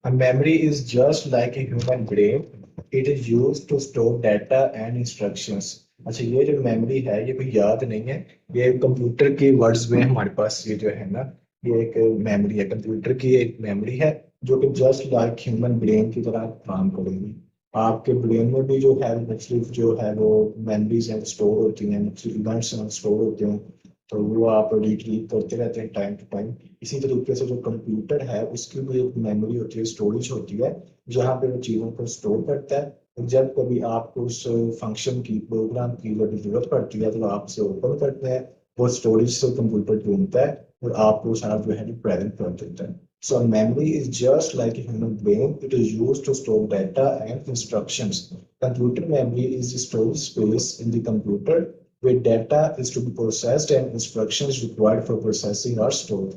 A memory is just like a human brain. It is used to store data and instructions. अच्छा, ये जो memory है ये कोई याद नहीं है। ये कंप्यूटर के वर्ड्स में हमारे पास ये जो है ना, ये एक मेमोरी है, कंप्यूटर की एक मेमोरी है जो कि जस्ट लाइक ह्यूमन ब्रेन की तरह काम करेगी। आपके ब्रेन में भी जो है मुख्तलिफ जो है वो मेमोरीज हैं स्टोर होती हैं, मुख्तलिफ इवेंट्स स्टोर होते हैं। तो वो आप रिट्रीव करते रहते हैं टाइम टू टाइम। इसी तरीके से जो कंप्यूटर है उसकी भी एक मेमोरी होती है, स्टोरेज होती है, जहाँ पे वो चीज़ों को स्टोर करता है। और जब कभी आपको उस फंक्शन की, प्रोग्राम की जब जरूरत पड़ती है तो आप उसे ओपन करते हैं, वो स्टोरेज से कंप्यूटर ढूंढता है और आपको सारा जो है प्रेजेंट कर देता है। So memory is just like a human brain. It is used to store data and instructions. Computer memory is the storage space in the computer where data is to be processed and instructions required for processing are stored.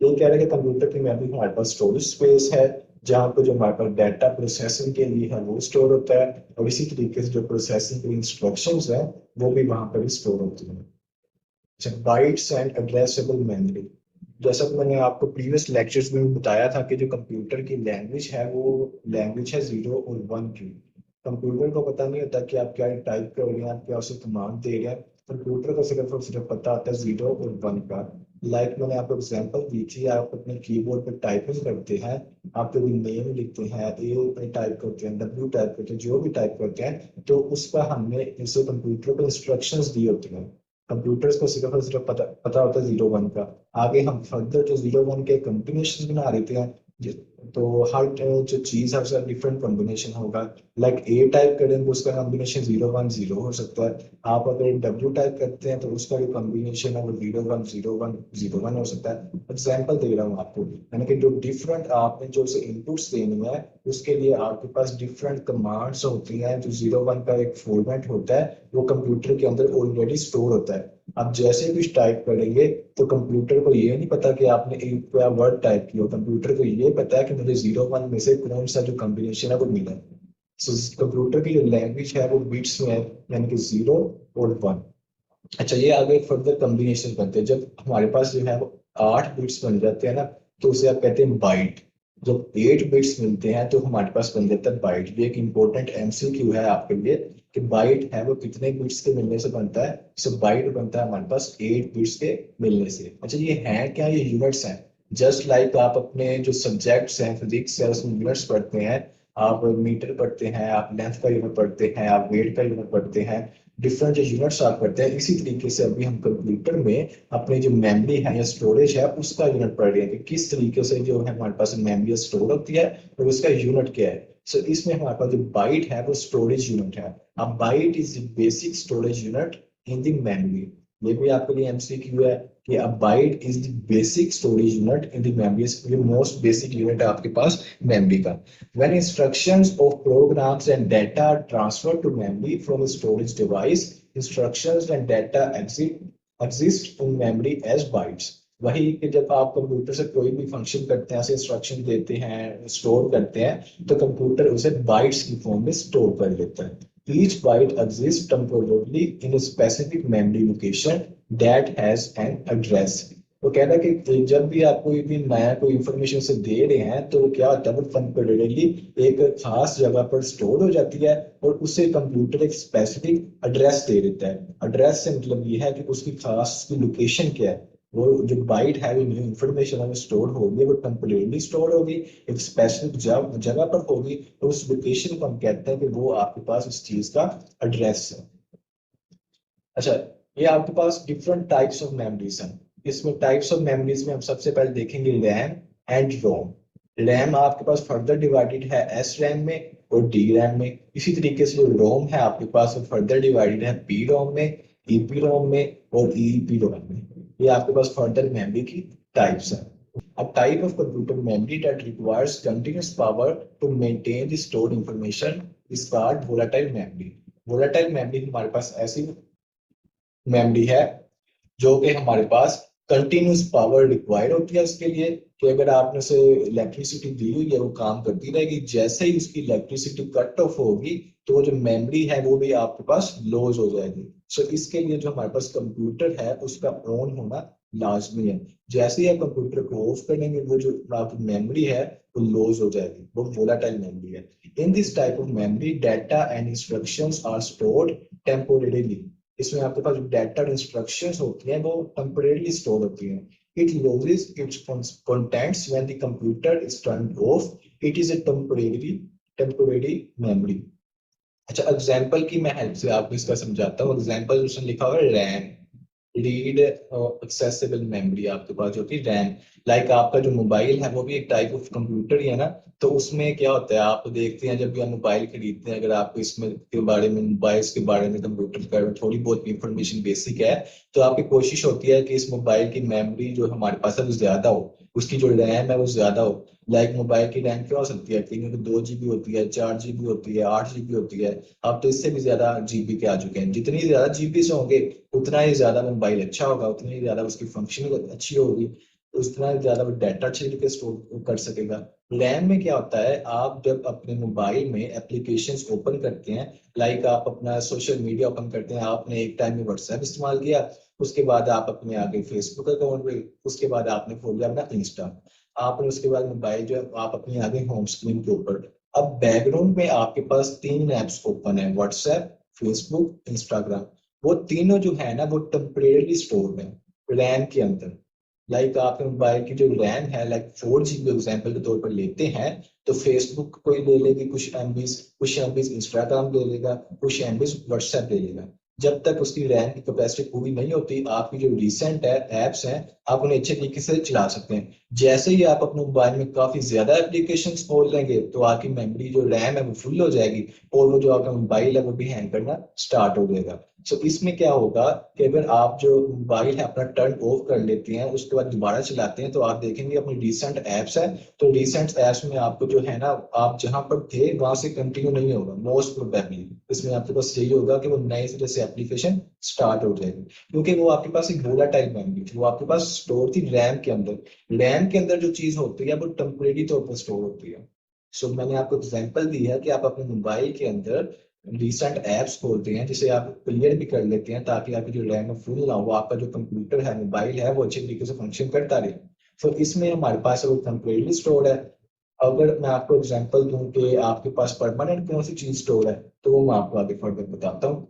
ये कह रहे हैं कि computer की memory हमारे पास storage space है, जहाँ पर जो हमारे पास डाटा प्रोसेसिंग के लिए है वो स्टोर होता है, और इसी तरीके से जो प्रोसेसिंग के इंस्ट्रक्शंस है वो भी वहां पर स्टोर होती है। अच्छा, बाइट्स एंड एड्रेसेबल मेमोरी। जैसा कि मैंने आपको प्रीवियस लेक्चर्स में भी बताया था कि जो कंप्यूटर की लैंग्वेज है वो लैंग्वेज है 0 और 1 की। कंप्यूटर को पता नहीं होता कि आप क्या टाइप कर रहे हैं, आप क्या उसे कमांड दे रहे हैं। कंप्यूटर को सिर्फ और सिर्फ पता होता है 0 और 1 का। मैंने आपको एग्जांपल दी थी, आप अपने कीबोर्ड पे टाइपिंग करते हैं, आप कभी नेम लिखते हैं, ए टाइप करते हैं, डब्ल्यू टाइप करते हैं, जो भी टाइप करते हैं, तो उसका हमने इसे कंप्यूटर को इंस्ट्रक्शंस दी होती हैं। कंप्यूटर्स को सिर्फ और सिर्फ पता होता है 0 1 का। आगे हम फर्दर जो 0 1 के कॉम्बिनेशन बना देते हैं, तो हर जो चीज है उसका डिफरेंट कॉम्बिनेशन होगा। ए टाइप करेंगे उसका कॉम्बिनेशन 0 1 0 हो सकता है। आप अगर डब्ल्यू टाइप करते हैं तो उसका जो कॉम्बिनेशन है वो 0 1 0 1 0 1 हो सकता है। एग्जाम्पल दे रहा हूँ आपको, यानी कि जो डिफरेंट आपने जो से इनपुट्स देनी है उसके लिए आपके पास डिफरेंट कमांड्स होती हैं। जो 0 1 का एक फॉर्मेट होता है वो कंप्यूटर के अंदर ऑलरेडी स्टोर होता है। आप जैसे कुछ टाइप करेंगे तो कंप्यूटर को ये नहीं पता कि आपने एक वर्ड टाइप किया, कंप्यूटर को ये पता है कि मुझे 0 1 में से कौन सा जो कॉम्बिनेशन है वो मिला। सो कंप्यूटर की जो लैंग्वेज है वो बिट्स में है, यानी कि 0 और 1। अच्छा, ये आगे फर्दर कॉम्बिनेशन बनते हैं। जब हमारे पास जो है वो 8 बिट्स बन जाते हैं ना, तो उसे आप कहते हैं बाइट। जब 8 बिट्स मिलते हैं तो हमारे पास बन जाता है बाइट। ये एक इंपॉर्टेंट एमसीक्यू है आपके लिए कि बाइट है वो कितने बिट्स के मिलने से बनता है। सो बाइट बनता है हमारे पास 8 बिट्स के मिलने से। अच्छा, ये है क्या? ये यूनिट्स हैं। जस्ट लाइक आप अपने जो सब्जेक्ट्स हैं, फिजिक्स है, उसमें यूनिट्स पढ़ते हैं। आप मीटर पढ़ते हैं, आप लेंथ का यूनिट पढ़ते हैं, आप वेट का यूनिट पढ़ते हैं, डिफरेंट जो यूनिट्स आप करते हैं। इसी तरीके से अभी हम कंप्यूटर में अपनी जो मेमोरी है या स्टोरेज है उसका यूनिट पढ़ रहे हैं कि किस तरीके से जो है हमारे पास मेमोरी स्टोर होती है और उसका यूनिट क्या है। सो इसमें हमारे पास जो बाइट है वो स्टोरेज यूनिट है। अब byte is basic storage unit in the memory. ये भी आपके लिए एमसीक्यू है कि अब byte is the basic storage unit in the memory. ये मोस्ट बेसिक यूनिट है आपके पास मेमोरी का। When instructions of programs and data are transferred to memory from a storage device, instructions and data exist in memory as bytes. वही कि जब आप computer से कोई भी फंक्शन करते हैं, ऐसे इंस्ट्रक्शन देते हैं, स्टोर करते हैं, तो कंप्यूटर उसे बाइट्स की फॉर्म में स्टोर कर लेता है। Each byte exists temporarily in a specific memory location that has an address. वो कह रहा है कि जब भी आप कोई भी नया कोई इंफॉर्मेशन से दे रहे हैं तो क्या होता है, वो टेम्परेरीली एक खास जगह पर स्टोर हो जाती है और उसे कंप्यूटर एक स्पेसिफिक एड्रेस दे देता है। एड्रेस से मतलब ये है कि उसकी खास उसकी लोकेशन क्या है। वो जो बाइट है, जो न्यू इंफॉर्मेशन है वो स्टोर होगी, वो टेम्परेरीली स्टोर होगी, एक स्पेसिफिक जगह पर होगी। तो उस लोकेशन को हम कहते हैं कि वो आपके पास उस चीज का एड्रेस है। अच्छा, ये आपके पास डिफरेंट टाइप्स ऑफ मेमोरीज हैं। इसमें टाइप्स ऑफ मेमोरीज में हम सबसे पहले देखेंगे रैम एंड रोम। रैम आपके पास फर्दर डिवाइडेड है एस रैम में और डी रैम में। इसी तरीके से जो रोम है आपके पास वो फर्दर डिवाइडेड है पी रोम में, ईपी रोम में और ईपी रोम में। ये आपके पास फर्दर मेमोरी की टाइप्स हैं। A type of computer memory that requires continuous power to maintain the stored information is called volatile memory. Volatile memory हमारे पास ऐसी मेमोरी है जो कि हमारे पास कंटिन्यूस पावर रिक्वायर्ड होती है उसके लिए, कि अगर आपने उसे इलेक्ट्रिसिटी दी हुई है वो काम करती रहेगी। जैसे ही उसकी इलेक्ट्रिसिटी कट ऑफ होगी तो वो जो मेमोरी है वो भी आपके पास लॉस हो जाएगी। सो इसके लिए जो हमारे पास कंप्यूटर है उसका ऑन होना लाजमी है। जैसे ही आप कंप्यूटर को ऑफ करेंगे वो जो आपकी मेमोरी है वो लॉस हो जाएगी, वो वोलाटाइल मेमोरी है। In this type of memory data and instructions are stored temporarily. इसमें आपके पास जो डाटा और इंस्ट्रक्शंस होती हैं वो टेम्पोरेरीली स्टोर होती हैं। It loses its contents when the computer is turned off. It is a temporary memory। अच्छा, एग्जाम्पल की मैं हेल्प से आपको इसका समझाता हूँ। एग्जाम्पल उसने लिखा हुआ है रैम, रीड एक्सेसिबल मेमोरी आपके पास जो होती है रैम। लाइक आपका जो मोबाइल है वो भी एक टाइप ऑफ कंप्यूटर ही है ना। तो उसमें क्या होता है, आप देखते हैं जब भी आप मोबाइल खरीदते हैं, अगर आपको इसमें के बारे में, मोबाइल के बारे में, कंप्यूटर के बारे में थोड़ी बहुत इंफॉर्मेशन बेसिक है, तो आपकी कोशिश होती है कि इस मोबाइल की मेमोरी जो हमारे पास है वो ज्यादा हो, उसकी जो रैम है वो ज्यादा हो। लाइक मोबाइल की रैम क्या हो सकती है, क्योंकि 2 GB होती है, 4 GB होती है, 8 GB होती है। अब तो इससे भी ज्यादा जीबी के आ चुके हैं। जितनी ज्यादा जीबी से होंगे उतना ही ज्यादा मोबाइल अच्छा होगा, उतनी ही ज्यादा उसकी फंक्शनिंग अच्छी होगी, उतना ही ज्यादा वो डाटा अच्छे तरीके स्टोर कर सकेगा। रैम में क्या होता है, आप जब अपने मोबाइल में एप्लीकेशंस ओपन करते हैं, लाइक आप अपना सोशल मीडिया ओपन करते हैं, आपने एक टाइम में व्हाट्सएप इस्तेमाल किया, उसके बाद आप अपने आगे फेसबुक अकाउंट पे, उसके बाद आपने खोल लिया अपना इंस्टा, आपने उसके बाद मोबाइल जो है आप अपने आगे होम स्क्रीन के ऊपर। अब बैकग्राउंड में आपके पास 3 ऐप्स ओपन है, व्हाट्सएप, फेसबुक, इंस्टाग्राम। वो तीनों जो है ना वो टेम्परेरी स्टोर है रैम के अंदर। लाइक आपके मोबाइल की जो रैम है, लाइक 4 GB एग्जाम्पल के तौर पर लेते हैं, तो फेसबुक कोई ले लेगी कुछ एमबीज इंस्टाग्राम ले लेगा, कुछ एमबीज व्हाट्सएप ले लेगा। जब तक उसकी रैम की कैपेसिटी पूरी नहीं होती, आपकी जो रिसेंट है एप्स हैं, आप उन्हें अच्छे तरीके से चला सकते हैं। जैसे ही आप अपने मोबाइल में काफी ज्यादा एप्लीकेशन खोल लेंगे तो आपकी मेमोरी जो रैम है वो फुल हो जाएगी, और वो जो आपका मोबाइल है वो भी हैंग करना स्टार्ट हो जाएगा। सो इसमें क्या होगा कि अगर आप जो मोबाइल है अपना टर्न ऑफ कर लेते हैं, उसके बाद दोबारा चलाते हैं, तो आप देखेंगे अपनी रिसेंट एप्स है, तो रिसेंट एप्स में आपको जो है ना, आप जहां पर थे वहां से कंटिन्यू नहीं होगा मोस्ट प्रोबेबली। इसमें आपके पास यही होगा कि वो नए सिरे से एप्लीकेशन स्टार्ट हो जाएगी, क्योंकि वो आपके पास एक वोलाटाइल मेमोरी थी, वो आपके पास स्टोर थी रैम के अंदर। रैम के अंदर जो चीज होती है वो टेम्परेरी तौर पर स्टोर होती है। सो मैंने आपको एग्जांपल दी है कि आप अपने मोबाइल के अंदर रिसेंट एप्स खोलते हैं, जिसे आप क्लियर भी कर लेते हैं, ताकि आपकी जो रैम फुल ना हो, आपका जो कंप्यूटर है, मोबाइल है, वो अच्छे तरीके से फंक्शन करता रहे। तो इसमें हमारे पास वो टेम्परेरी स्टोर है। अगर मैं आपको एग्जांपल दूं कि आपके पास परमानेंट कौन सी चीज स्टोर है, तो वो मैं आपको आगे फर्दर बताता हूँ।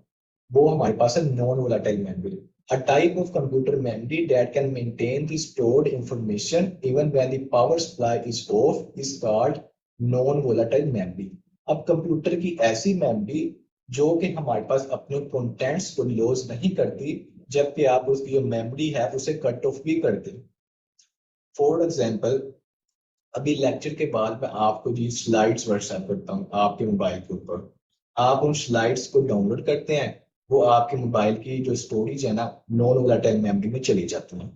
वो हमारे पास है non volatile memory, a type of computer memory that can maintain the stored information even when the power supply is off is called non volatile memory। अब कंप्यूटर की ऐसी मेमोरी जो कि हमारे पास अपने कंटेंट्स को लॉस नहीं करती, जबकि आप उसकी जो मेमोरी है उसे कट ऑफ भी करते। फॉर एग्जांपल, अभी लेक्चर के बाद मैं आपको जी स्लाइड्स व्हाट्सएप करता हूँ आपके मोबाइल के ऊपर। आप उन स्लाइड्स को डाउनलोड करते हैं, वो आपके मोबाइल की जो स्टोरेज है ना, नॉन वोलेटाइल मेमोरी में चली जाती है।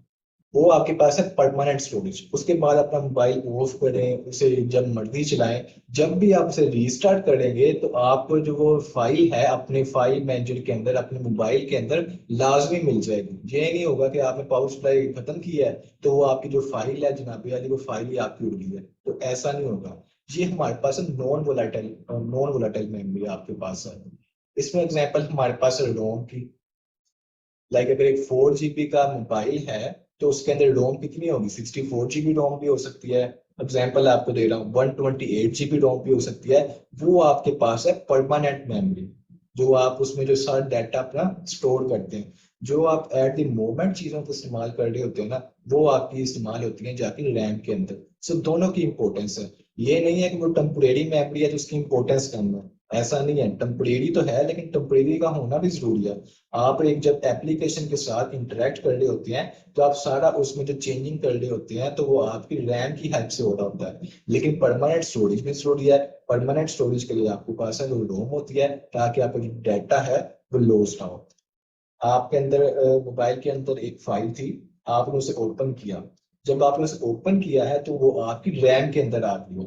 वो आपके पास है परमानेंट स्टोरेज। उसके बाद अपना मोबाइल ऑफ करें, उसे जब मर्जी चलाएं, जब भी आप उसे रीस्टार्ट करेंगे तो आपको जो वो फाइल है अपने फाइल मैनेजर के अंदर, अपने मोबाइल के अंदर लाजमी मिल जाएगी। ये नहीं होगा कि आपने पावर सप्लाई खत्म किया है तो वो आपकी जो फाइल है जनाबी वाली, वो फाइल ही आपकी उड़ गई है, तो ऐसा नहीं होगा। ये हमारे पास है नॉन वोलेटाइल मेमोरी आपके पास है। इसमें एग्जांपल हमारे पास है रोम की। लाइक अगर एक 4 GB का मोबाइल है, तो उसके अंदर रोम कितनी होगी, 64 GB रोम भी हो सकती है। एग्जाम्पल आपको दे रहा हूँ, 128 GB रोम भी हो सकती है। वो आपके पास है परमानेंट मेमोरी, जो आप उसमें जो सारा डाटा अपना स्टोर करते हैं। जो आप एट द मोमेंट चीजों को इस्तेमाल कर रहे होते हो ना, वो आपकी इस्तेमाल होती है जाके रैम के अंदर। सो दोनों की इंपॉर्टेंस है। ये नहीं है कि वो टेम्पोरेरी मेमोरी है तो उसकी इंपॉर्टेंस कम है, ऐसा नहीं है। टेम्परेरी तो है, लेकिन टेम्परेरी का होना भी जरूरी है। आप एक जब एप्लीकेशन के साथ इंटरेक्ट कर रहे होते हैं, तो आप सारा उसमें जो चेंजिंग कर रहे होते हैं, तो वो आपकी रैम की हेल्प से हो रहा होता है। लेकिन परमानेंट स्टोरेज भी जरूरी है। परमानेंट स्टोरेज के लिए आपके पास है वो रोम होती है, ताकि आपका जो डाटा है वो लॉस ना हो। आपके अंदर मोबाइल के अंदर एक फाइल थी, आपने उसे ओपन किया, जब आपने उसे ओपन किया है तो वो आपकी रैम के अंदर आ गई हो।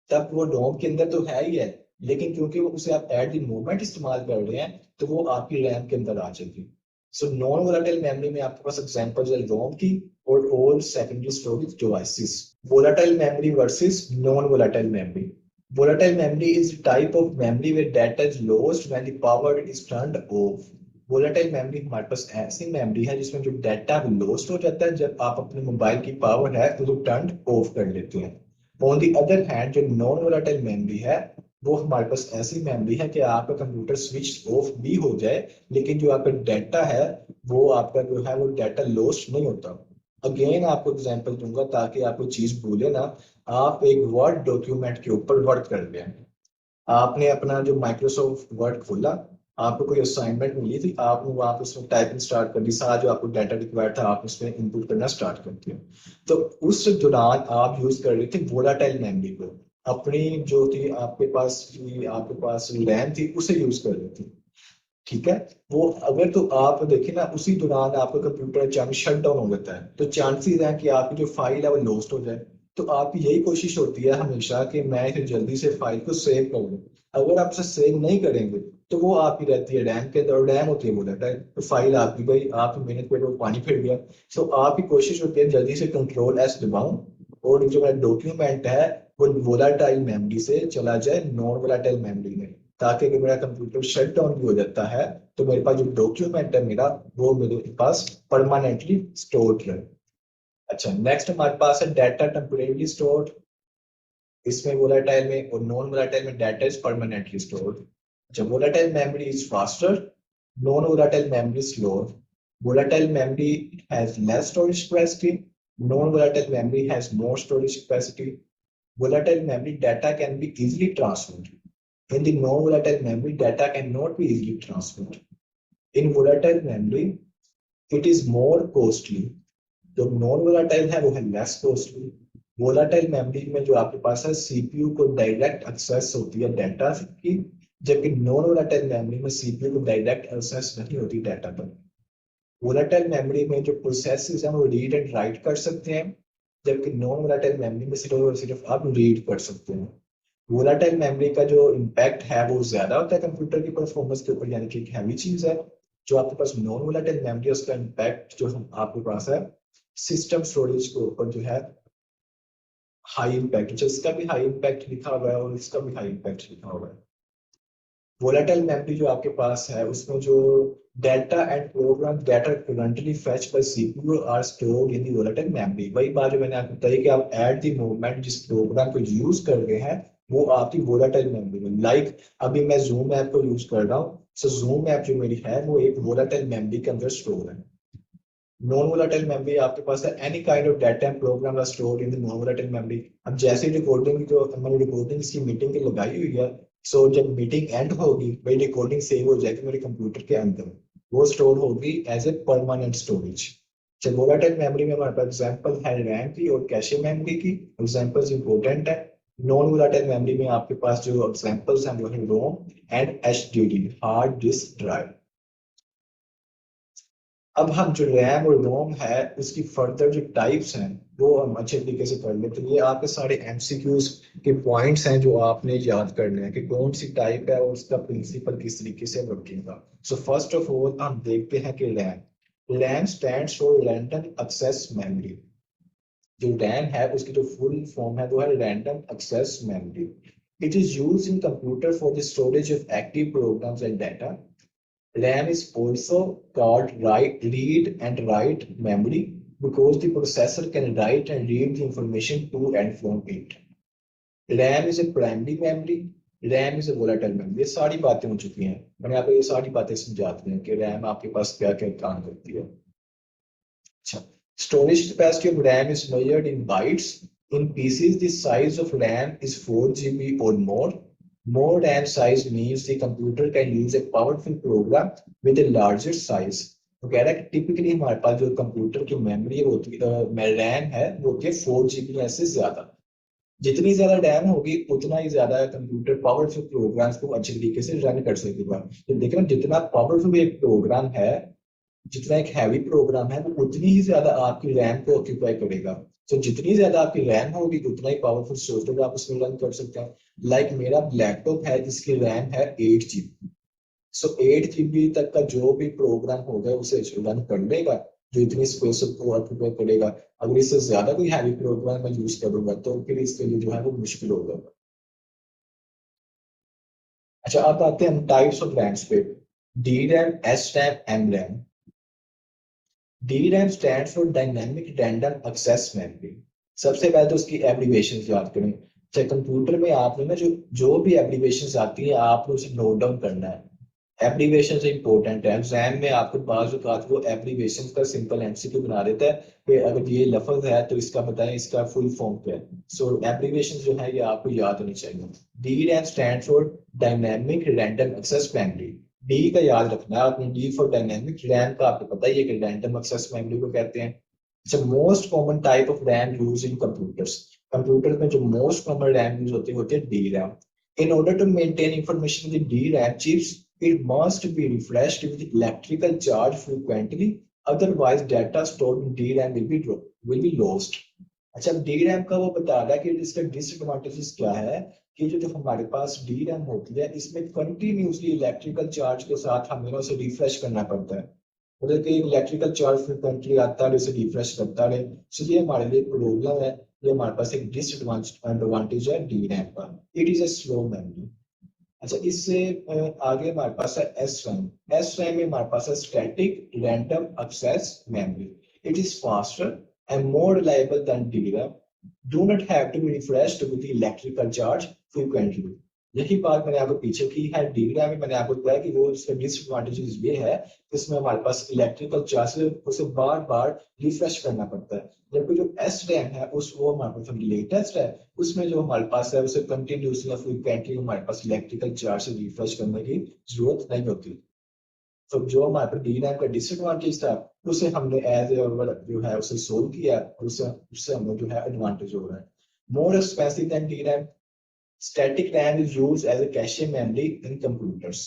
तब वो रोम के अंदर तो है ही है, लेकिन क्योंकि वो उसे आप एट द मोमेंट इस्तेमाल कर रहे हैं, तो वो आपकी रैम के अंदर आ जाएगी। सो नॉन वोलेटाइल मेमोरी में आपके पास एग्जांपल है रोम की और all secondary storage devices. Volatile memory versus non volatile memory. Volatile memory is a type of memory where data is lost when the power is turned off। Volatile memory हमारे पास ऐसी memory है जिसमें जो data lost हो जाता है जब आप अपने मोबाइल की पावर है तो टर्न ऑफ कर लेते हैं। ऑन दी अदर हैंड जो नॉन वोलेटाइल मेमोरी है वो हमारे पास ऐसी मेमोरी है कि आपका कंप्यूटर स्विच ऑफ भी हो जाए लेकिन जो आपका डाटा है वो आपका जो है वो डाटा लॉस्ट नहीं होता। अगेन आपको एग्जांपल दूंगा ताकि आपको चीज भूले ना। आप एक वर्ड डॉक्यूमेंट के ऊपर वर्क कर रहे हैं, आपने अपना जो माइक्रोसॉफ्ट वर्ड खोला, आपको कोई असाइनमेंट मिली थी, आपने वहां पर उसमें टाइपिंग स्टार्ट कर दी, सारा जो आपको डाटा रिक्वायर्ड था आप उसमें इनपुट करना स्टार्ट कर दिया। तो उस दौरान आप यूज कर रहे थे वोलाटाइल मेमोरी को, अपनी जो थी आपके पास रैम थी उसे यूज कर रहे थे। ठीक है। वो अगर तो आप देखें ना उसी दौरान आपका कंप्यूटर अचानक शट डाउन हो जाता है तो चांसेस हैं कि आपकी जो फाइल है वो लॉस्ट हो जाए। तो आपकी यही कोशिश होती है हमेशा कि मैं इसे जल्दी से फाइल को सेव कर लूं। अगर आप उसे सेव नहीं करेंगे तो वो आपकी रहती है रैम के अंदर, और रैम होती है वो डाटा, तो फाइल आपकी गई, आप मिनट पे वो पानी फिर गया। सो आपकी कोशिश होती है जल्दी से कंट्रोल एस दबाऊं और जो मेरा डॉक्यूमेंट है वो वोलाटाइल मेमोरी से चला जाए नॉन वोलाटाइल मेमोरी में, ताकि अगर मेरा कंप्यूटर शट डाउन भी हो जाता है तो मेरे पास जो डॉक्यूमेंट है मेरा वो मेरे पास परमानेंटली स्टोर्ड रहे। अच्छा, नेक्स्ट हमारे पास है डाटा टेम्परेरी स्टोर्ड। इसमें वोलेटाइल में और नॉन वोलेटाइल में डाटा इज परमानेंटली स्टोर्ड। जब volatile memory is faster, non volatile memory slower. Volatile memory has less storage capacity. Non-volatile memory has more storage capacity. Volatile memory data can be easily transferred. In the non-volatile memory, data cannot be easily transferred. In volatile memory, it is more costly. जो non volatile है वो है less costly. Volatile memory में जो आपके पास है CPU को डायरेक्ट एक्सेस होती है डाटा की, जबकि नॉन वोलाटाइल मेमोरी में सीपीयू को डायरेक्ट एक्सेस नहीं होती डाटा पर। वोलाटाइल मेमोरी में जो प्रोसेसेस हैं वो रीड एंड राइट कर सकते हैं, जबकि नॉन वोलाटाइल मेमोरी में सिर्फ और सिर्फ आप रीड कर सकते हैं। वोलाटाइल मेमोरी का जो इम्पैक्ट है वो ज्यादा होता है कंप्यूटर की परफॉर्मेंस के ऊपर, यानी कि एक हैवी चीज है। जो आपके पास नॉन वोलाटाइल मेमोरी है उसका इम्पैक्ट जो आपके पास है सिस्टम स्टोरेज के ऊपर जो है हाई इम्पैक्ट, जिसका भी हाई इम्पैक्ट लिखा हुआ है और इसका भी हाई इम्पैक्ट लिखा हुआ है। वोलेटाइल मेमोरी जो आपके पास है उसमें जो data and program data currently fetch by CPU are stored in the volatile memory. वही बात जो मैंने आपको बताई कि आप एट द मोमेंट जिस प्रोग्राम को यूज कर रहे हैं वो आपकी वोलेटाइल मेमोरी में, लाइक अभी मैं जूम ऐप को यूज कर रहा हूँ, सो जूम ऐप जो मेरी है वो एक वोलेटाइल मेमोरी के अंदर स्टोर है। नॉन वोलेटाइल मेमोरी आपके पास है any kind of data and program are stored in the non volatile memory. अब जैसे रिकॉर्डिंग जो मैंने रिकॉर्डिंग इसकी मीटिंग की लगाई हुई है, सो जब मीटिंग एंड होगी वही रिकॉर्डिंग सेव हो जाएगी मेरे कंप्यूटर के अंदर, वो स्टोर होगी एज ए परमानेंट स्टोरेज। जब वोलेटाइल मेमोरी में हमारे पास एग्जांपल है रैम की और कैशे मेमोरी की, एग्जांपल्स इंपॉर्टेंट है। नॉन वोलेटाइल मेमोरी में आपके पास जो एग्जांपल्स हैं वो है ROM and HDD, hard disk drive. अब हम जो रैम और रोम है उसकी फर्दर जो टाइप्स हैं वो हम अच्छे तरीके से कर लेते हैं। ये आपके सारे एमसीक्यूज के पॉइंट्स हैं जो आपने याद करने हैं कि कौन सी टाइप है और उसका प्रिंसिपल किस तरीके से वर्किंग का। सो फर्स्ट ऑफ ऑल हम देखते हैं कि RAM, RAM stands for random access memory. जो रैम है उसकी जो फुल फॉर्म है वो है random access memory. It is used in computer for the storage of active programs and data. RAM is also called read and write memory because the processor can write and read the information to and from it. RAM is a primary memory. RAM is a volatile memory. ये सारी बातें हो चुकी हैं, मैंने आपको ये सारी बातें समझाती हैं कि RAM आपके पास क्या क्या काम करती है। अच्छा, storage capacity of RAM is measured in bytes. In pieces, the size of RAM is 4 GB or more. More RAM size means the computer can use a powerful program with a larger size. तो कह रहा है कि typically हमारे पास जो computer की memory होती है, रैम है वो होती है 4 GB से ज्यादा। जितनी ज्यादा रैम होगी उतना ही ज्यादा कंप्यूटर पावरफुल प्रोग्राम्स को अच्छे तरीके से रन कर सकेगा। तो देखना जितना पावरफुल एक प्रोग्राम है, जितना एक हैवी प्रोग्राम है वो उतनी ही ज्यादा आपकी रैम को ऑक्यूपाई करेगा। तो जितनी ज्यादा आपकी रैम होगी उतना ही पावरफुल सॉफ्टवेयर आप उसमें रन कर सकते हैं। लाइक मेरा लैपटॉप है जिसकी रैम है 8 GB। सो 8 GB तक का जो भी प्रोग्राम होगा उसे रन कर लेगा जो इतनी स्पेस को ऑक्यूपाई करेगा। अगर इससे ज्यादा कोई हैवी प्रोग्राम मैं यूज करूंगा तो फिर इसके लिए जो है वो मुश्किल होगा। अच्छा, अब आते हैं टाइप्स ऑफ रैम्स पे। DRAM, SRAM, MRAM. DRAM stands for dynamic random access memory. सबसे पहले तो उसकी एब्रीवेशन याद करें। चाहे कंप्यूटर में आपने ना जो जो भी एब्रीवेशन आती है आपने उसे नोट डाउन करना है। एब्रीवेशन से इंपॉर्टेंट है। एग्जाम में आपको बाज औकात वो एब्रीवेशन का सिंपल एमसीक्यू बना देता है कि अगर ये लफ्ज है तो इसका बताएं इसका फुल फॉर्म क्या है। सो एब्रीवेशन जो है ये आपको याद होनी चाहिए। DRAM stand for dynamic random access memory. D का याद रखना है आपने। डी फॉर डायनेमिक, रैम का आपको पता ही है कि रैंडम एक्सेस मेमोरी को कहते हैं। अच्छा, most common type of RAM use in computers. Computer में जो मोस्ट कॉमन रैम यूज होती है D RAM. In order to maintain information with D RAM chips, it must be refreshed with electrical charge frequently, otherwise data stored in DRAM will be lost। अच्छा, D RAM का वो बता रहा है कि इसका डिसएडवांटेजेस क्या है कि जो हमारे पास डी रैम होती है इसमें कंटिन्यूसली इलेक्ट्रिकल चार्ज के साथ हमें ना उसे रिफ्रेश करना पड़ता है। मतलब कि इलेक्ट्रिकल चार्ज फ्रिक्वेंटली आता है, उसे रिफ्रेश करता है। तो ये हमारे लिए प्रॉब्लम है। ये हमारे पास एक डिसएडवांटेज है डी रैम का। It is a slow memory. अच्छा, इससे आगे हमारे पास है एस रैम। एस रैम में हमारे पास है static random access memory. It is faster and more reliable than DRAM, do not have to be refreshed with the electrical charge frequently। यही बात मैंने आपको पीछे की है। DRAM में मैंने आपको बताया कि वो इसका डिसएडवांटेजेस ये है कि इसमें हमारे पास इलेक्ट्रिकल चार्ज से उसे बार बार रिफ्रेश करना पड़ता है। जबकि जो एस रैम है उस वो हमारे पास लेटेस्ट है, उसमें जो हमारे पास है उसे कंटिन्यूसली या फ्रीक्वेंटली हमारे पास इलेक्ट्रिकल चार्ज से रिफ्रेश करने की जरूरत नहीं होती। तो जो हमारे पास डी रैम का डिसएडवांटेज था उसे हमने एज जो है उसे सोल्व किया और उससे उससे हमें जो है एडवांटेज हो रहा है। More expensive than D RAM, static RAM is used as a cache memory in computers.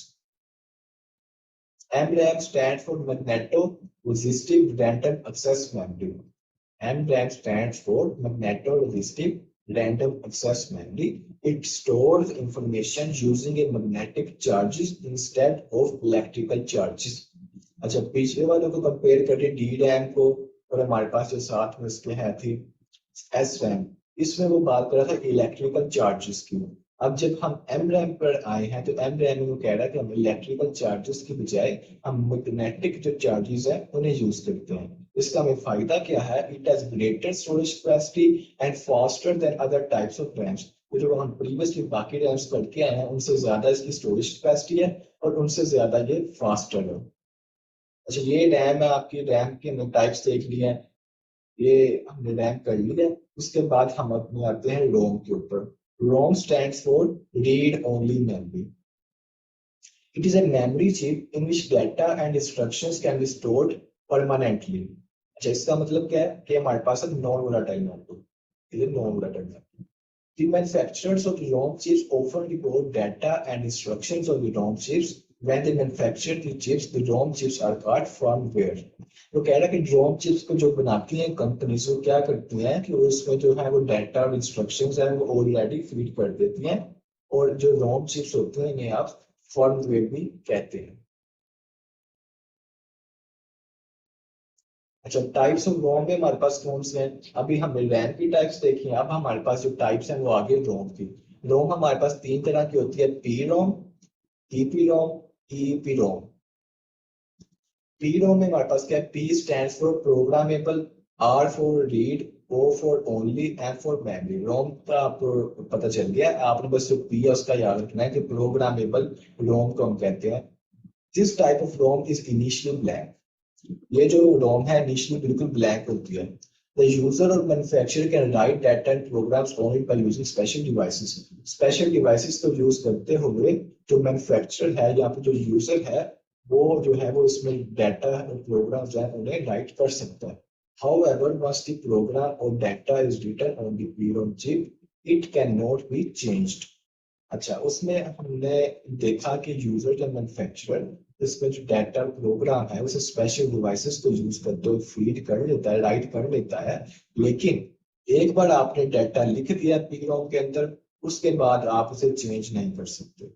MRAM stands for Magneto-Resistive Random Access Memory। MRAM stands for Magneto-Resistive Random Access Memory. It stores information using a magnetic charges instead of electrical charges। अच्छा, पिछले वालों को compare करें D RAM को और हमारे पास जो साथ में इसके है थी एस रैम, इसमें वो बात कर रहा था इलेक्ट्रिकल चार्जेस की। अब जब हम एम रैम पर आए हैं तो एम रैम में वो कह रहा है कि हम इलेक्ट्रिकल चार्जेस की बजाय हम मैग्नेटिक जो चार्जेस है उन्हें यूज करते हैं। इसका हमें फायदा क्या है? It has greater storage capacity and faster than other types of RAMs. जो हम प्रीवियसली बाकी रैम्स पढ़ के आए हैं उनसे ज्यादा इसकी स्टोरेज कैपेसिटी है और उनसे ज्यादा ये फास्टर है। अच्छा, ये रैम है, आपकी रैम के हमने टाइप्स देख लिए हैं, ये हमने रैम कर लिया। उसके बाद हम अपने आते हैं रोम के ऊपर। रोम stands for read only memory. It is a memory chip in which data and instructions can be stored permanently। अच्छा, इसका मतलब क्या है कि हमारे पास नॉन वोलेटाइल मेमोरी। ये non volatile memory. The manufacturers of the ROM chips often record data and instructions on the ROM chips। When they manufacture the chips, the ROM chips are called firmware। तो कह रहा है कि ROM chips को जो बनाती हैं company वो क्या करती हैं कि उसमें जो है वो डाटा और इंस्ट्रक्शंस हैं वो ऑलरेडी फीड कर देती हैं। और जो ROM chips होते हैं इन्हें आप फर्मवेयर भी कहते हैं। अच्छा, टाइप्स ऑफ रोम में हमारे पास कौन से हैं? अभी हमने रैम की टाइप्स देखी हैं, अब हमारे पास जो टाइप्स हैं वो आगे रोम की। रोम हमारे पास तीन तरह की होती है, P ROM, EP ROM, EP ROM. P ROM में हमारे पास क्या है? P stand for programmable, R for read, O for only, M for memory. ROM का आपको पता चल गया, आपने बस जो पी है उसका याद रखना है कि प्रोग्रामेबल रोम को हम कहते हैं। This type of ROM is initially blank. ये जो रोम है इनिशियली बिल्कुल ब्लैंक होती है। The user or manufacturer can write data and programs only by using special devices। special devices को यूज करते हुए जो मैन्युफैक्चरर है या फिर जो यूजर है वो जो है वो इसमें डाटा और प्रोग्राम जो है उन्हें राइट कर सकता है। However, once the program or data is written on the PROM chip, it cannot be changed। अच्छा, उसमें हमने देखा कि यूजर या मैन्युफैक्चरर इसमें जो डाटा प्रोग्राम है उसे स्पेशल डिवाइसेस को यूज करते हुए फीड कर लेता है, राइट कर लेता है। लेकिन एक बार आपने डाटा लिख दिया पीरोम के अंदर, उसके बाद आप उसे चेंज नहीं कर सकते।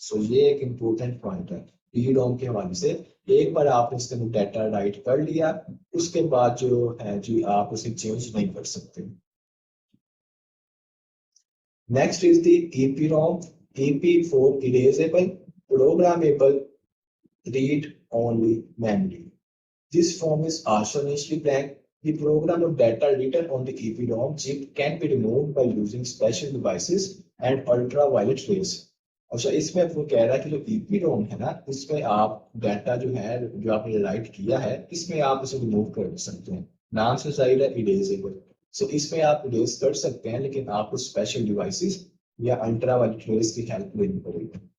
सो ये एक इम्पोर्टेंट पॉइंट है पीरोम के हवाले से। एक बार आपने इसके अंदर डाटा राइट कर लिया उसके बाद जो है जी आप उसे चेंज नहीं कर सकते। Next is the EPROM, EP for erasable, programmable read-only memory. This form is also initially blank. The program or data written on the EPROM chip can be removed by using special devices and ultraviolet rays. अच्छा, इसमें आपको कह रहा है कि जो EPROM है ना, इसमें आप डाटा जो है, जो आपने राइट किया है, इसमें आप इसे रिमूव कर सकते हैं। नाम से जाहिर है इरेजेबल। सो इसमें आप इरेज कर सकते हैं, लेकिन आपको स्पेशल डिवाइसेस या अल्ट्रावायलेट रेज की हेल्प लेनी पड़ेगी।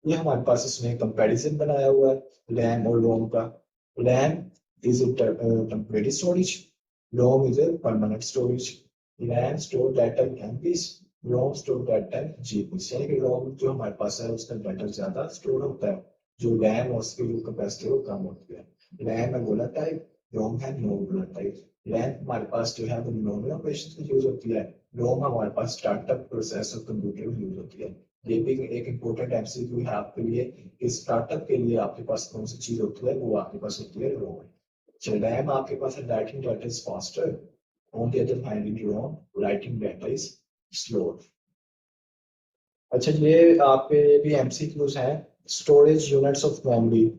ये हमारे पास इसमें कंपैरिजन बनाया हुआ है रैम और रोम का। RAM is temporary storage, ROM is a permanent storage. RAM store data in MBs, ROM store data in GBs. यानी कि रोम जो हमारे पास है उसका डाटा ज्यादा स्टोर होता है, जो रैम और उसकी जो कैपेसिटी वो कम होती है। रैम है वोलेटाइल, रोम है नॉन वोलेटाइल। रैम हमारे पास जो है वो नॉर्मल ऑपरेशन में यूज होती है, रोम हमारे पास स्टार्टअप प्रोसेस और कंप्यूटर में यूज होती है। ये भी एक इम्पोर्टेंट एमसीक्यू है आपके लिए कि स्टार्टअप के लिए आपके पास कौन सी चीज होती है, वो आपके पास होती है रोम। चल रैम आपके पास है writing data is faster, on the other hand in ROM writing data is slower. अच्छा, ये आपके भी एमसीक्यूज हैं। स्टोरेज यूनिट्स ऑफ मेमोरी,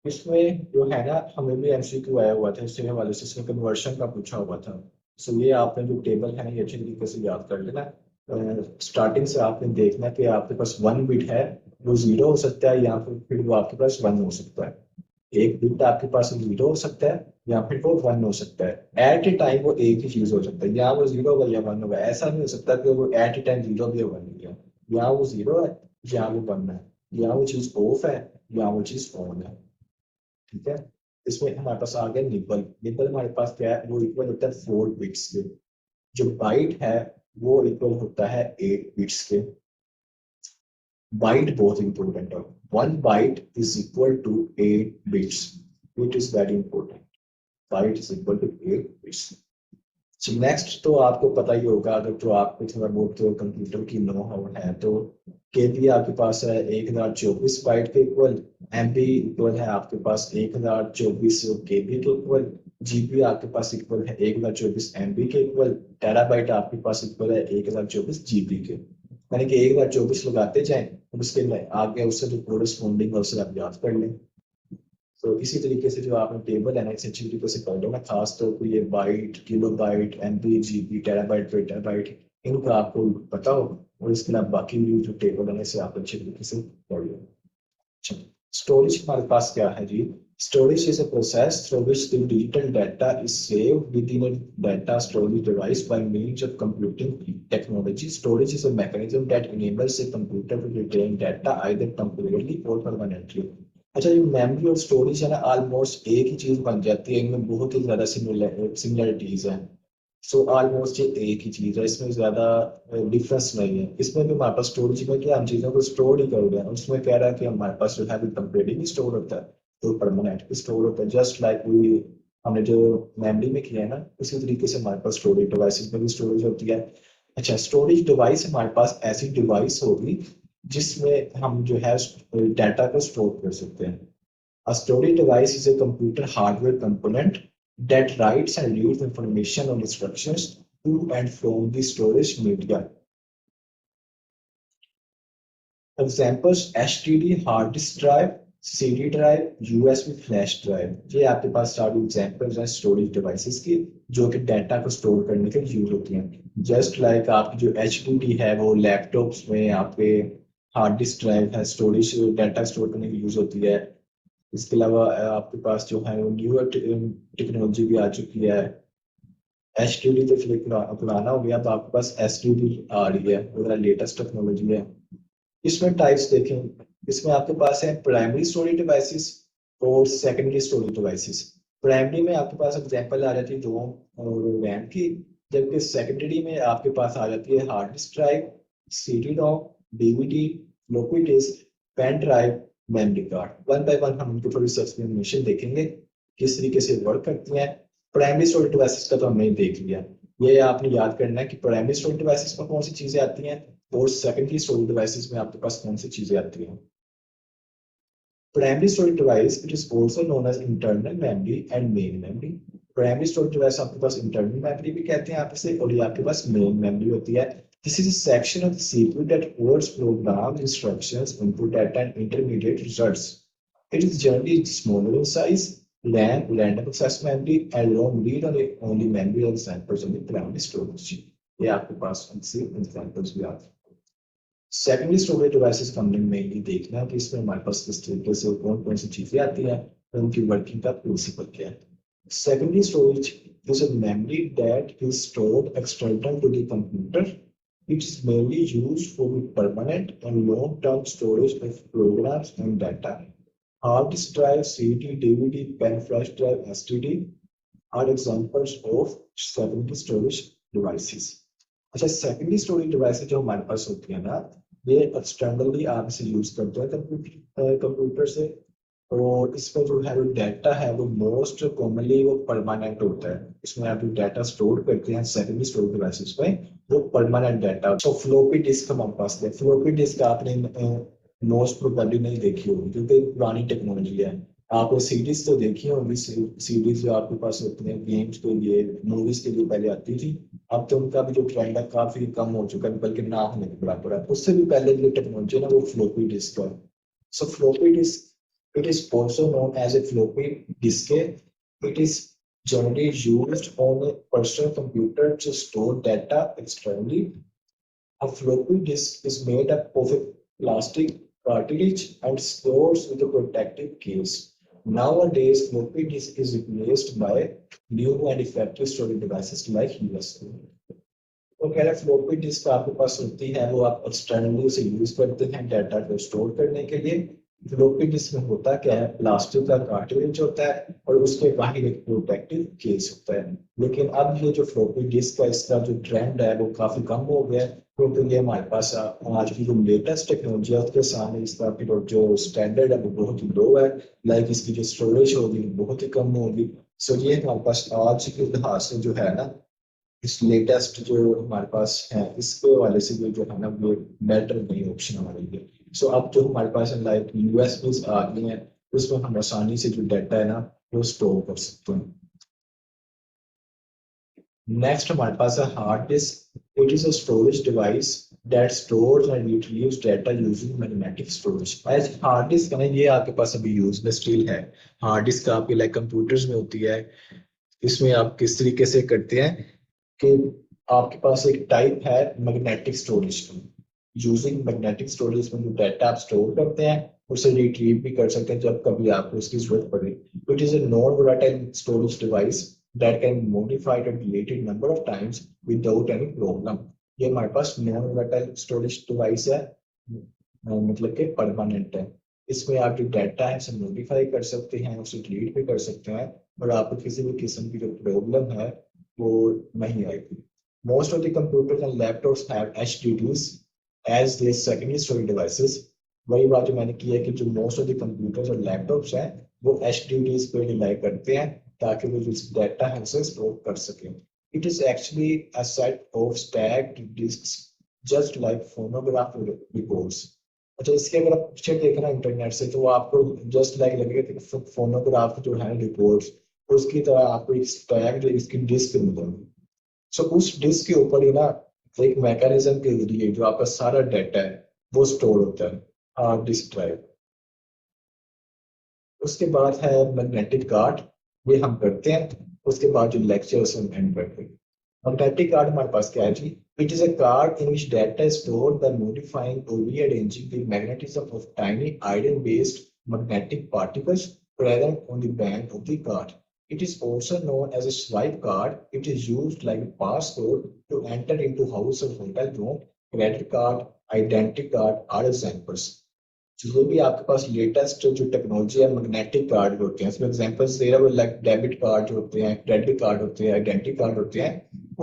इसमें जो है ना हमें भी एमसीक्यू आया हुआ था इससे हवाले से, इसमें कन्वर्शन का पूछा हुआ था। सो ये आपने जो टेबल है ये अच्छी तरीके से याद कर लेना। स्टार्टिंग से आपने देखना कि आपके पास 1 बिट है, वो 0 हो सकता है या फिर वो आपके पास 1 हो सकता है। एक बिट आपके पास 0 हो सकता है या फिर वो 1 हो सकता है। एट ए टाइम वो एक ही चीज हो सकता है, या वो 0 होगा या 1 होगा। ऐसा नहीं हो सकता कि वो एट ए टाइम 0 भी 1 हो गया। या वो 0 है या वो 1 है, या वो चीज ऑफ है या वो चीज ऑन है। ठीक है, इसमें हमारे पास आ गया निबल। निबल हमारे पास क्या है, वो इक्वल होता है 4 बिट्स के। जो बाइट है वो इक्वल होता है 8 बिट्स के। बाइट बहुत इंपॉर्टेंट है, 1 byte is equal to 8 bits. It is very important, byte is equal to 8 bits. Next तो आपको पता ही होगा, अगर तो आपको थोड़ा बहुत तो कंप्यूटर की नो हाउ है तो के बी आपके पास है 1024 बाइट के इक्वल। एम बी इक्वल है आपके पास 1024 के बी के इक्वल। जीबी आपके पास इक्वल है 1024 MB के इक्वल। टेराबाइट आपके पास इक्वल है 1024 GB के। यानी कि 1024 लगाते जाएं और उसके आगे उससे जो कोरस्पॉन्डिंग है उसे आप याद कर लें। तो इसी तरीके से जो आपने टेबल है ना इसे अच्छी तरीके से कर लो ना, खास तौर पर ये byte, kilobyte, MB, GB, terabyte, petabyte, इनका आपको पता हो। और इसके अलावा बाकी भी जो टेबल है इसे आप अच्छी तरीके से पढ़ लो। स्टोरेज हमारे पास क्या है जी? Storage is a process through which the digital data is saved within a data storage device by means of computing technology. Storage is a mechanism that enables a computer to retain data either temporarily or permanently. अच्छा, ये memory और storage है ना almost एक ही चीज बन जाती है, इनमें बहुत ही ज्यादा सिमिलरिटीज हैं। सो ऑलमोस्ट ये एक ही चीज है, इसमें ज्यादा डिफरेंस नहीं है। इसमें भी हमारे पास स्टोरेज में क्या हम चीजों को स्टोर ही कर रहे हैं, उसमें कह रहा है कि हमारे पास जो है टेम्परेरी स्टोर होता है तो परमानेंट स्टोर होता है। जस्ट लाइक वी हमने जो मेमोरी में किया है ना, उसी तरीके से हमारे पास स्टोरेज डिवाइसेस में भी स्टोरेज होती है। अच्छा, स्टोरेज डिवाइस हमारे पास ऐसी डिवाइस होगी जिसमें हम जो है डाटा को स्टोर कर सकते हैं। A storage device is a computer hardware component that writes and reads information or instructions to and from the storage media. Examples: HDD hard disk drive, CD drive, USB flash drive। ये आपके पास सारी examples हैं storage devices की जो कि data को store करने के लिए यूज होती हैं। जस्ट लाइक आपकी जो HDD है वो लैपटॉप्स में आपके हार्ड डिस्क ड्राइव है, स्टोरेज डाटा स्टोर करने की यूज होती है। इसके अलावा आपके पास जो है न्यू टेक्नोलॉजी भी आ चुकी है। HDD तो फिर पुराना हो गया, तो आपके पास STD आ रही है, वो लेटेस्ट टेक्नोलॉजी है। इसमें टाइप्स देखें, इसमें आपके पास है प्राइमरी स्टोरेज डिवाइसेस और सेकेंडरी स्टोरेज डिवाइसेस। प्राइमरी में आपके पास एग्जांपल आ जाती है रोम और रैम की, जबकि सेकेंडरी में आपके पास आ जाती है hard disk drive, CD ROM, DVD, floppy disk, pen drive, memory card. One by one हम उनको थोड़ी सी एक्सप्लेनेशन देखेंगे किस तरीके से वर्क करती हैं। प्राइमरी स्टोरेज डिवाइसेस का तो हमने देख लिया। ये आपने याद करना है कि प्राइमरी स्टोरेज डिवाइसेस में कौन सी चीजें आती हैं और सेकेंडरी स्टोरेज डिवाइसेस में आपके पास कौन सी चीजें आती हैं। Primary storage device it is also known as internal memory and main memory. Primary storage device आपके पास इंटरनल मेमोरी भी कहते हैं आप इसे, और ये आपके पास मेन मेमोरी होती है। This is a section of the CPU that holds program instructions, input data, and intermediate results. It is generally smaller in size, RAM, random access memory, and ROM read-only memory examples of the primary storage. ये आपके पास उनसे examples भी आते हैं. Secondary storage devices का हमने mainly देखना है कि इसमें हमारे पास किस तरीके से कौन-कौन सी चीजें आती हैं और उनकी working का principle क्या है. Secondary storage is a memory that is stored external to the computer. It is mainly used for the permanent and long-term storage of programs and data. Hard disk drive, CD, DVD, pen flash drive, STD are examples of secondary storage devices. अच्छा, secondary storage devices जो हमारे पास होती है ना, ये externally आप इसे use करते हैं कंप्यूटर से, और इसमें जो है डाटा है वो मोस्ट कॉमनली वो परमानेंट होता है. इसमें आप जो डाटा स्टोर करते हैं सेकेंडरी स्टोरेज डिवाइसेस में वो परमानेंट डाटा. तो फ्लॉपी डिस्क हमारे पास है. फ्लॉपी डिस्क आपने मोस्ट प्रोबेबली नहीं देखी होगी क्योंकि पुरानी टेक्नोलॉजी है. आपको सीडीज तो देखी होगी, सीडीज जो आपके पास होती हैं गेम्स के लिए, मूवीज के लिए पहले आती थी. अब तो उनका भी जो ट्रेंड है काफी कम हो चुका है, बल्कि ना होने के बराबर है. उससे भी पहले जो टेक्नोलॉजी है ना वो फ्लॉपी डिस्क है. So floppy disk, it is also known as a floppy disk. It is generally used on a personal computer to store data externally. A floppy disk is made up of a plastic cartridge and stores with a protective case. Nowadays, floppy disk is replaced by new manufactured storage devices like USB. तो कह रहे floppy disk आपके पास होती है, वो आप externally उसे use करते हैं डाटा को स्टोर करने के लिए. फ्लॉपी डिस्क में होता क्या है, प्लास्टिक का कार्ट्रिज होता है और उसके बाहर एक प्रोटेक्टिव केस होता है. लेकिन अब ये जो फ्लॉपी डिस्क है इसका जो ट्रेंड है वो काफी कम हो गया है, क्योंकि ये हमारे पास आज की जो लेटेस्ट टेक्नोलॉजी है उसके सामने इसका जो स्टैंडर्ड है वो बहुत ही लो है. लाइक इसकी जो स्टोरेज होगी बहुत ही कम होगी. सो ये हमारे पास आज के लिहाज से जो है ना, इस लेटेस्ट जो हमारे पास है इसके वाले से जो है ना वो बेटर नहीं ऑप्शन हमारे लिए. सो अब जो हमारे पास लाइक यूएसबी आ गई हैं उसमें हम आसानी से जो डाटा है ना वो स्टोर कर सकते हैं. नेक्स्ट हमारे पास है hard disc. It is a storage device that stores and retrieves data using magnetic storage. as hard disk है ना, ये आपके पास अभी यूज में स्टिल है. हार्ड डिस्क आपके लाइक कंप्यूटर्स में होती है. इसमें आप किस तरीके से करते हैं कि आपके पास एक टाइप है मैग्नेटिक स्टोरेज की. यूजिंग मैग्नेटिक स्टोरेज में जो डाटा आप स्टोर करते हैं उसे रिट्रीव भी कर सकते हैं जब कभी आपको उसकी जरूरत पड़े. It is a non volatile storage device that can be modified and deleted number of times without any problem. ये हमारे पास नॉन वोलेटाइल स्टोरेज डिवाइस है, मतलब कि परमानेंट है. इसमें आप जो डाटा है उसे मॉडिफाई कर सकते हैं, उसे डिलीट भी कर सकते हैं और आपको किसी भी किस्म की जो प्रॉब्लम है वो नहीं आएगी. Most of the computers and laptops have HDDs as their secondary storage devices. वही बात जो मैंने की है कि जो most of the computers और laptops हैं वो HDDs पे रिलाई करते हैं ताकि वो जो डाटा है उसे स्टोर कर सकें. It is actually a set of stacked disks just like phonograph records. अच्छा, इसके अगर आप पिक्चर देखना इंटरनेट से तो आपको जस्ट लाइक लगेगा कि फोनोग्राफ जो है रिकॉर्ड्स उसकी तरह आपको एक स्टैक्ड इसकी डिस्क मिलेगी. सो उस डिस्क के ऊपर ही ना एक मैकेनिज्म के जरिए जो आपका सारा डाटा है वो स्टोर होता है हार्ड डिस्क ड्राइव. उसके बाद है मैग्नेटिक कार्ड, ये हम करते हैं. उसके बाद जो लेक्चर हम एंड करते हैं. मैग्नेटिक कार्ड हमारे पास क्या है जी? It is a card in which data is stored by modifying और rearranging the magnetism of tiny iron based magnetic particles present on the band of the card. It is also known as a swipe card. It is used like a passcode to enter into house or hotel room. Credit card, identity card are examples. जो भी आपके पास latest जो technology है magnetic card होते हैं, इसमें examples दे रहा हूं लाइक डेबिट कार्ड जो होते हैं, क्रेडिट कार्ड होते हैं, आइडेंटिटी कार्ड होते हैं.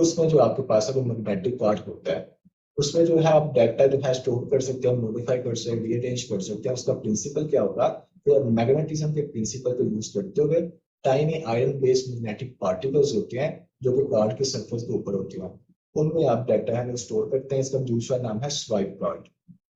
उसमें जो आपके पास है वो मैग्नेटिक कार्ड होता है. उसमें जो है आप डाटा जो है स्टोर कर सकते हैं, मॉडिफाई कर सकते हैं, रीअरेंज कर सकते हैं. उसका प्रिंसिपल क्या होगा कि मैग्नेटिज्म के प्रिंसिपल को यूज करते हुए tiny iron based magnetic particles होते हैं जो कि कार्ड के सरफेस के ऊपर होते हैं, उनमें आप डाटा है स्टोर करते हैं. इसका दूसरा नाम है स्वाइप कार्ड.